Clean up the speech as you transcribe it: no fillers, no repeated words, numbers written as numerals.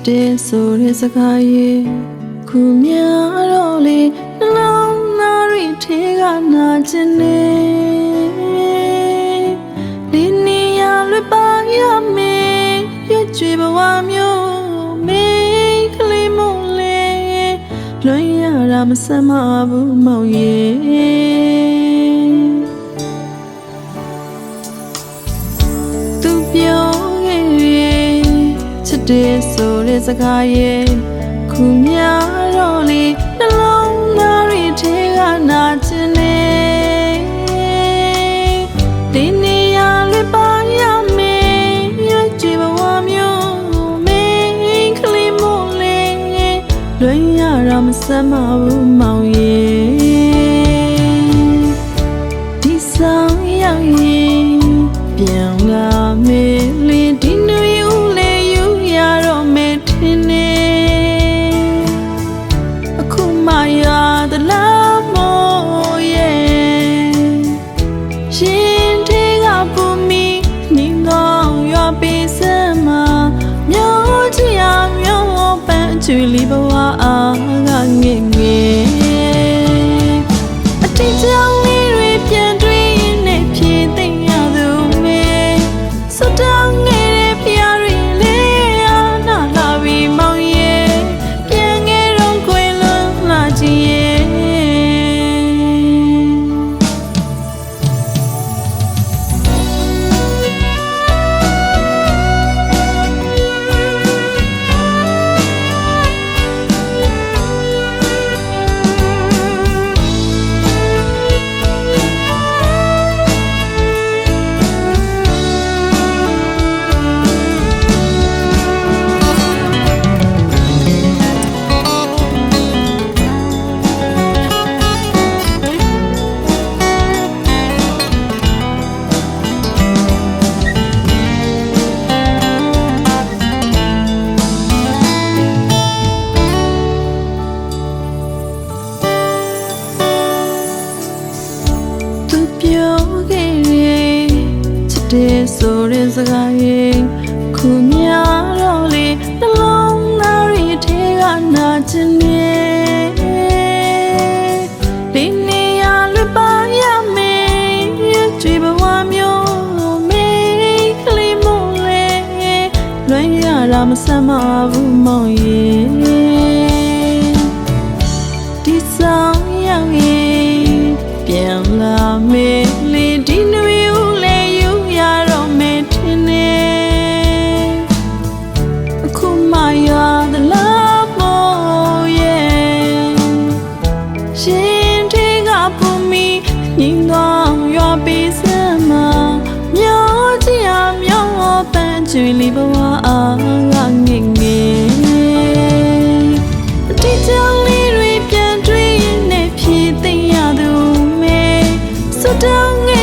တဲ့ဆိုတဲ့စကားရဲ့ခုများတော့လေနှလုံးသားတွေထဲကနာကျင်နေဒီနေရာလွတ်ပါရမယ်ရွှေဘဝမျိုးမေးကလေးမလေးလွန်ရတာမဆမ်းမဘူးမောင်ရဲ့သူပြောခဲ့ရဲ့ချစ်တဲ့ဆိုတဲ့စကားရဲ့ခုများတော့လေနှလုံးသားတွေထဲကနာကျင်နေဒီနေရာလွတ်ပါရမယ်ရွှေဘဝမျိုးမေးကလေးမလေးလွန်ရတာမဆမ်းမဘူးမောင်ရဲ့ဒီဆောင်ရောက်ရင်ပြန်လာမယ်လေဒီနွေဦးလေးယူရတော့မယ်ထင်နေအခုမှရသလားမို့ရဲ့ရှင်တေကပူမီနေတော့ရပေးစမ်းမမျိုးချင်အောင်မျိုးပန်းချွေလီဘဝအားကငဲ့ငဲ့အတိတ်ကြောင့်လေးတွေပြန်တွေ့ရင်နဲ့ဖြည့်သိမ့်ရသူမေစွတ်တောင်းငယ်တဲ့ဖျားတွေလေးအားနာလာပြီးမောင်ရဲ့ပြန်ငယ်တော့ခွေလွန်လာချင်ရဲ့တဲ့ဆိုတဲ့စကားရဲ့ခုများတော့လေနှလုံးသားတွေထဲကနာကျင်နေဒီနေရာလွတ်ပါရမယ်ကြွေဘဝမျိုးမေးကလေးမလေးလွန်ရတာမဆမ်းမဘူးမောင်ရဲ့ဒီဆောင်ရောက်ရင်ပြန်လာမယ်လေဒီနွေဦးလေးရသလားမို့ရဲ့ရှင်တေကပူမီနေတော့ရပေးစမ်းမမျိုးချင်အောင်မျိုးပန်းချွေလီဘဝအားကငဲ့ငဲ့အတိတ်ကြောင့်လေးတွေပြန်တွေ့ရင်နဲ့ဖြည့်သိမ့်ရသူမေစွတ်တောင်း